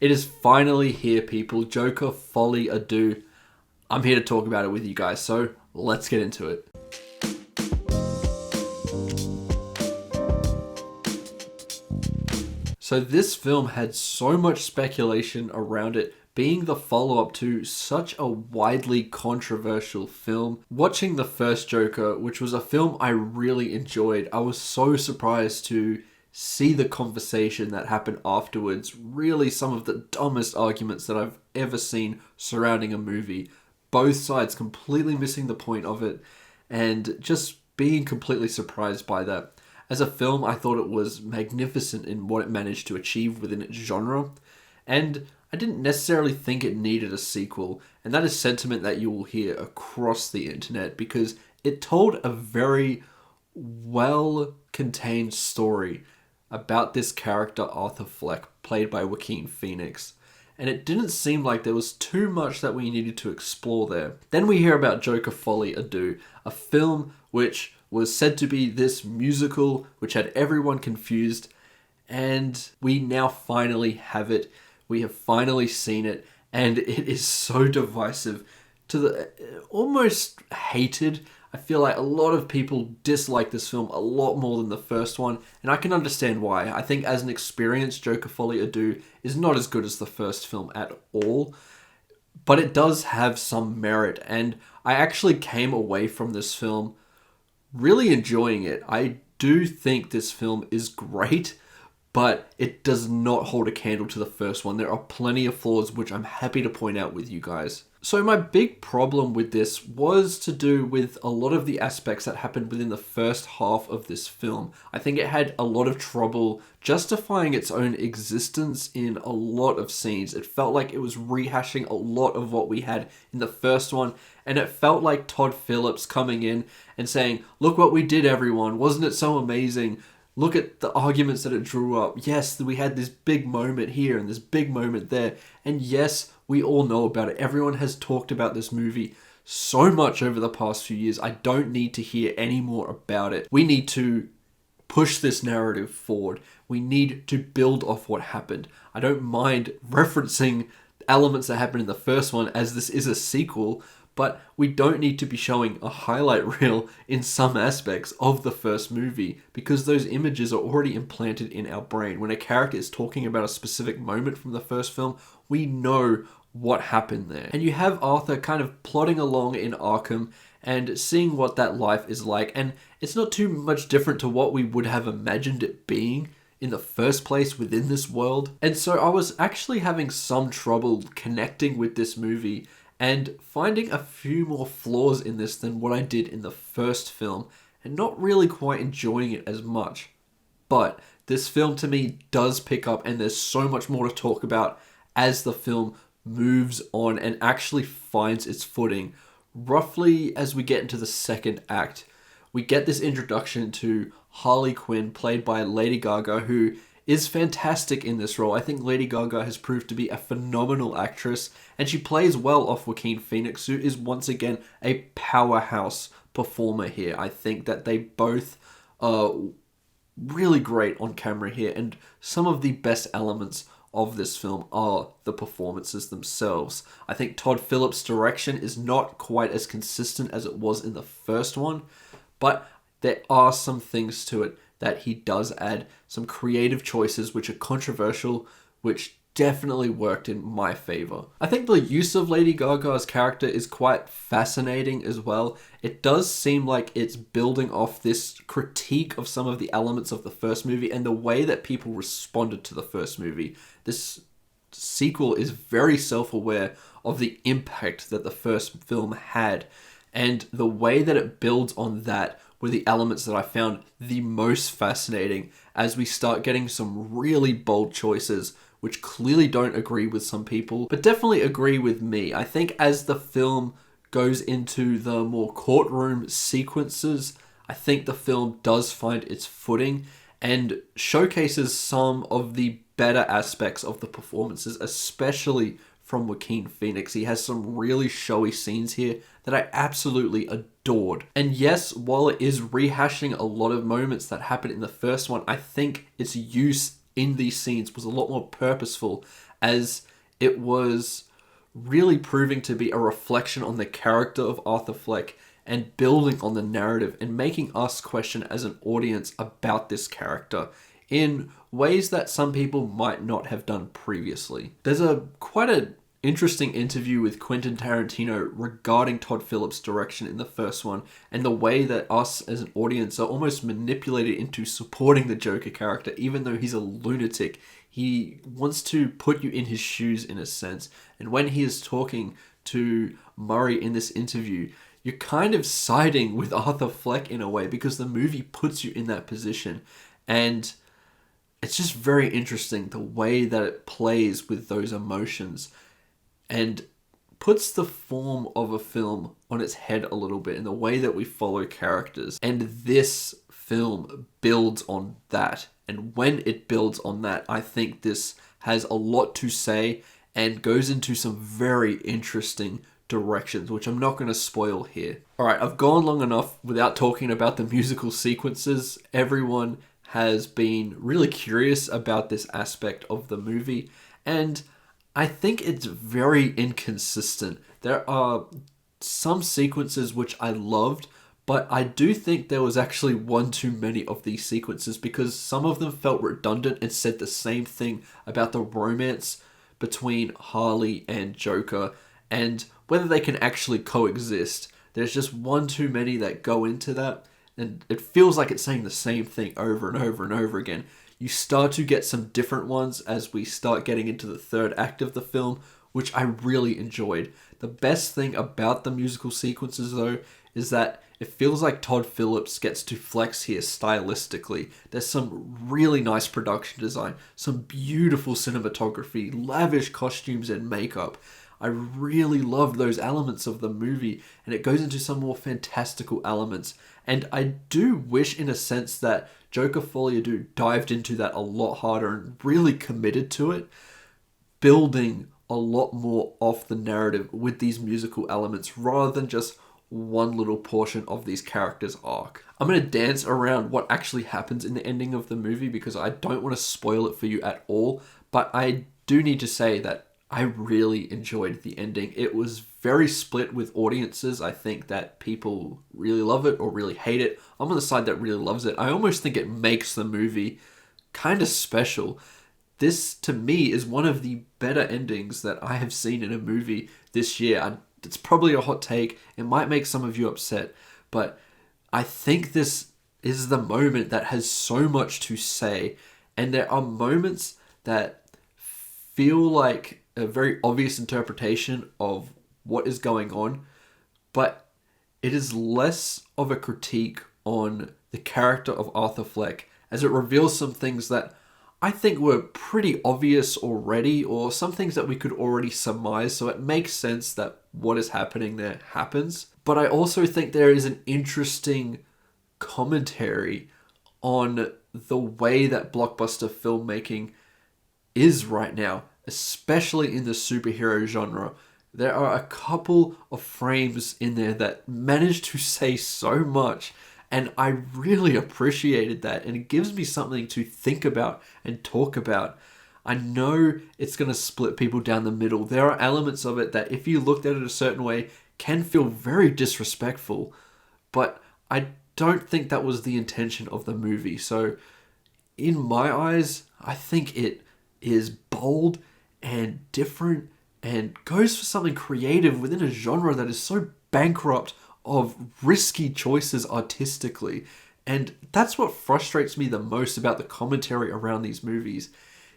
It is finally here, people. Joker Folie Deux. I'm here to talk about it with you guys, so let's get into it. So this film had so much speculation around it being the follow-up to such a widely controversial film. Watching the first Joker, which was a film I really enjoyed, I was so surprised to see the conversation that happened afterwards. Really some of the dumbest arguments that I've ever seen surrounding a movie. Both sides completely missing the point of it and just being completely surprised by that. As a film, I thought it was magnificent in what it managed to achieve within its genre, and I didn't necessarily think it needed a sequel, and that is sentiment that you will hear across the internet because it told a very well-contained story about this character Arthur Fleck, played by Joaquin Phoenix. And it didn't seem like there was too much that we needed to explore there. Then we hear about Joker Folie Deux, a film which was said to be this musical which had everyone confused, and we now finally have it. We have finally seen it, and it is so divisive to the almost hated. I feel like a lot of people dislike this film a lot more than the first one, and I can understand why. I think as an experience, Joker Folie Deux is not as good as the first film at all, but it does have some merit, and I actually came away from this film really enjoying it. I do think this film is great, but it does not hold a candle to the first one. There are plenty of flaws which I'm happy to point out with you guys. So my big problem with this was to do with a lot of the aspects that happened within the first half of this film. I think it had a lot of trouble justifying its own existence in a lot of scenes. It felt like it was rehashing a lot of what we had in the first one, and it felt like Todd Phillips coming in and saying, "Look what we did, everyone. Wasn't it so amazing? Look at the arguments that it drew up. Yes, we had this big moment here and this big moment there. And yes, we all know about it. Everyone has talked about this movie so much over the past few years. I don't need to hear any more about it. We need to push this narrative forward. We need to build off what happened. I don't mind referencing elements that happened in the first one as this is a sequel, but we don't need to be showing a highlight reel in some aspects of the first movie because those images are already implanted in our brain. When a character is talking about a specific moment from the first film, we know what happened there. And you have Arthur kind of plodding along in Arkham and seeing what that life is like. And it's not too much different to what we would have imagined it being in the first place within this world. And so I was actually having some trouble connecting with this movie and finding a few more flaws in this than what I did in the first film, and not really quite enjoying it as much. But this film to me does pick up, and there's so much more to talk about as the film moves on and actually finds its footing. Roughly as we get into the second act, we get this introduction to Harley Quinn, played by Lady Gaga, who is fantastic in this role. I think Lady Gaga has proved to be a phenomenal actress, and she plays well off Joaquin Phoenix, who is once again a powerhouse performer here. I think that they both are really great on camera here, and some of the best elements of this film are the performances themselves. I think Todd Phillips' direction is not quite as consistent as it was in the first one, but there are some things to it that he does add, some creative choices which are controversial, which definitely worked in my favor. I think the use of Lady Gaga's character is quite fascinating as well. It does seem like it's building off this critique of some of the elements of the first movie and the way that people responded to the first movie. This sequel is very self-aware of the impact that the first film had, and the way that it builds on that were the elements that I found the most fascinating as we start getting some really bold choices which clearly don't agree with some people, but definitely agree with me. I think as the film goes into the more courtroom sequences, I think the film does find its footing and showcases some of the better aspects of the performances, especially from Joaquin Phoenix. He has some really showy scenes here that I absolutely adored. And yes, while it is rehashing a lot of moments that happened in the first one, I think its use in these scenes was a lot more purposeful as it was really proving to be a reflection on the character of Arthur Fleck and building on the narrative and making us question as an audience about this character in ways that some people might not have done previously. There's quite an interesting interview with Quentin Tarantino regarding Todd Phillips' direction in the first one and the way that us as an audience are almost manipulated into supporting the Joker character even though he's a lunatic. He wants to put you in his shoes in a sense. And when he is talking to Murray in this interview, you're kind of siding with Arthur Fleck in a way because the movie puts you in that position. And it's just very interesting the way that it plays with those emotions and puts the form of a film on its head a little bit in the way that we follow characters. And this film builds on that. And when it builds on that, I think this has a lot to say and goes into some very interesting directions, which I'm not going to spoil here. Alright, I've gone long enough without talking about the musical sequences. Everyone has been really curious about this aspect of the movie, and I think it's very inconsistent. There are some sequences which I loved, but I do think there was actually one too many of these sequences because some of them felt redundant and said the same thing about the romance between Harley and Joker and whether they can actually coexist. There's just one too many that go into that, and it feels like it's saying the same thing over and over and over again. You start to get some different ones as we start getting into the third act of the film, which I really enjoyed. The best thing about the musical sequences, though, is that it feels like Todd Phillips gets to flex here stylistically. There's some really nice production design, some beautiful cinematography, lavish costumes and makeup. I really love those elements of the movie, and it goes into some more fantastical elements. And I do wish, in a sense, that Joker Folie dived into that a lot harder and really committed to it, building a lot more off the narrative with these musical elements rather than just one little portion of these characters' arc. I'm going to dance around what actually happens in the ending of the movie because I don't want to spoil it for you at all, but I do need to say that I really enjoyed the ending. It was very split with audiences. I think that people really love it or really hate it. I'm on the side that really loves it. I almost think it makes the movie kind of special. This, to me, is one of the better endings that I have seen in a movie this year. It's probably a hot take. It might make some of you upset, but I think this is the moment that has so much to say. And there are moments that feel like a very obvious interpretation of what is going on, but it is less of a critique on the character of Arthur Fleck as it reveals some things that I think were pretty obvious already, or some things that we could already surmise, so it makes sense that what is happening there happens. But I also think there is an interesting commentary on the way that blockbuster filmmaking is right now, especially in the superhero genre. There are a couple of frames in there that manage to say so much, and I really appreciated that, and it gives me something to think about and talk about. I know it's going to split people down the middle. There are elements of it that, if you looked at it a certain way, can feel very disrespectful, but I don't think that was the intention of the movie. So, in my eyes, I think it is bold and different and goes for something creative within a genre that is so bankrupt of risky choices artistically. And that's what frustrates me the most about the commentary around these movies.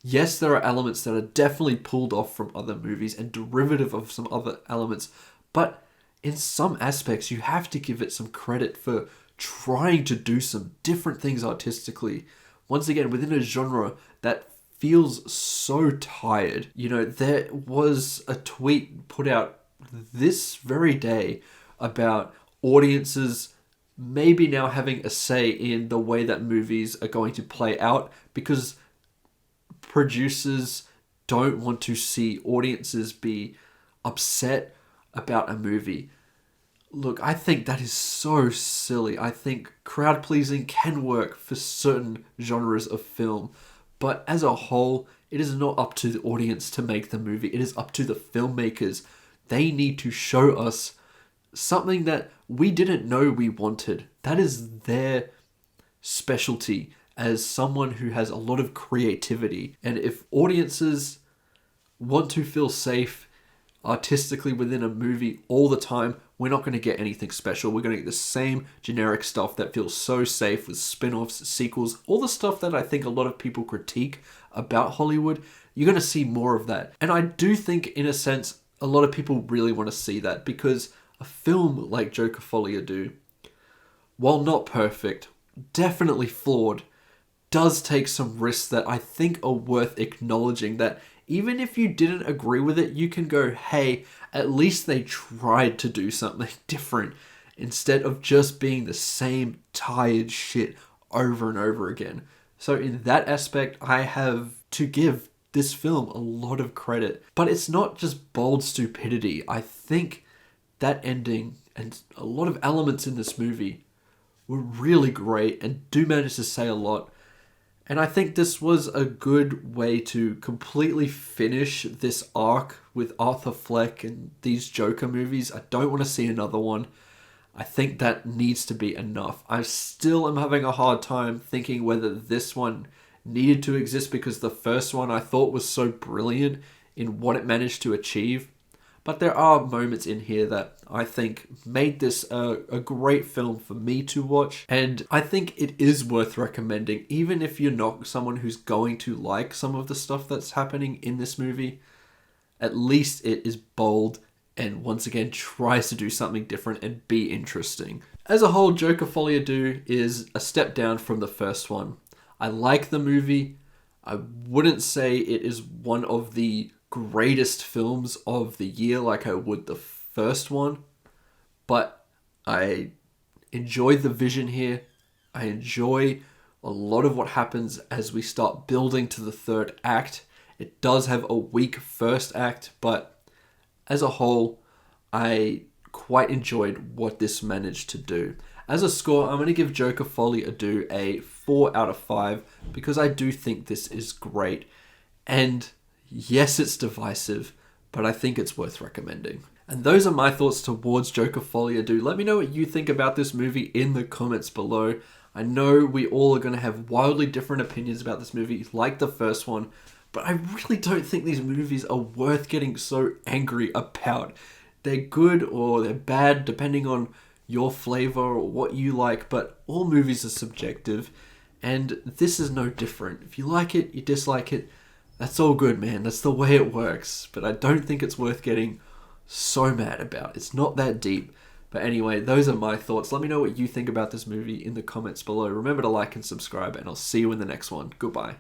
Yes, there are elements that are definitely pulled off from other movies and derivative of some other elements, but in some aspects you have to give it some credit for trying to do some different things artistically. Once again, within a genre that feels so tired. You know, there was a tweet put out this very day about audiences maybe now having a say in the way that movies are going to play out because producers don't want to see audiences be upset about a movie. Look, I think that is so silly. I think crowd pleasing can work for certain genres of film, but as a whole, It is not up to the audience to make the movie. It is up to the filmmakers. They need to show us something that we didn't know we wanted. That is their specialty as someone who has a lot of creativity. And if audiences want to feel safe artistically within a movie all the time, we're not going to get anything special. We're going to get the same generic stuff that feels so safe with spin-offs, sequels, all the stuff that I think a lot of people critique about Hollywood. You're going to see more of that. And I do think, in a sense, a lot of people really want to see that, because a film like Joker Folie Deux, while not perfect, definitely flawed, does take some risks that I think are worth acknowledging, that even if you didn't agree with it, you can go, hey, at least they tried to do something different instead of just being the same tired shit over and over again. So in that aspect, I have to give this film a lot of credit. But it's not just bold stupidity. I think that ending and a lot of elements in this movie were really great and do manage to say a lot. And I think this was a good way to completely finish this arc with Arthur Fleck and these Joker movies. I don't want to see another one. I think that needs to be enough. I still am having a hard time thinking whether this one needed to exist, because the first one I thought was so brilliant in what it managed to achieve. But there are moments in here that I think made this a great film for me to watch. And I think it is worth recommending, even if you're not someone who's going to like some of the stuff that's happening in this movie. At least it is bold and once again tries to do something different and be interesting. As a whole, Joker Folie Deux is a step down from the first one. I like the movie. I wouldn't say it is one of the greatest films of the year like I would the first one, but I enjoy the vision here. I enjoy a lot of what happens as we start building to the third act. It does have a weak first act, but as a whole, I quite enjoyed what this managed to do. As a score, I'm going to give Joker Folie Deux a 4 out of 5, because I do think this is great. And yes, it's divisive, but I think it's worth recommending. And those are my thoughts towards Joker Folie Deux. Let me know what you think about this movie in the comments below. I know we all are going to have wildly different opinions about this movie, like the first one, but I really don't think these movies are worth getting so angry about. They're good or they're bad, depending on your flavor or what you like, but all movies are subjective, and this is no different. If you like it, you dislike it, that's all good, man. That's the way it works. But I don't think it's worth getting so mad about. It's not that deep. But anyway, those are my thoughts. Let me know what you think about this movie in the comments below. Remember to like and subscribe, and I'll see you in the next one. Goodbye.